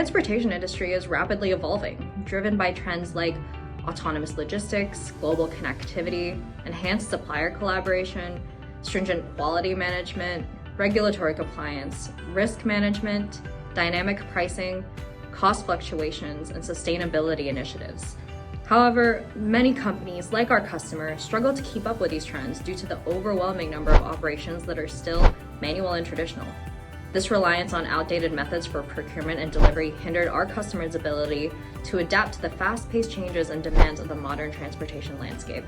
transportation industry is rapidly evolving, driven by trends like autonomous logistics, global connectivity, enhanced supplier collaboration, stringent quality management, regulatory compliance, risk management, dynamic pricing, cost fluctuations, and sustainability initiatives. However, many companies, like our customer, struggle to keep up with these trends due to the overwhelming number of operations that are still manual and traditional. This reliance on outdated methods for procurement and delivery hindered our customers' ability to adapt to the fast-paced changes and demands of the modern transportation landscape.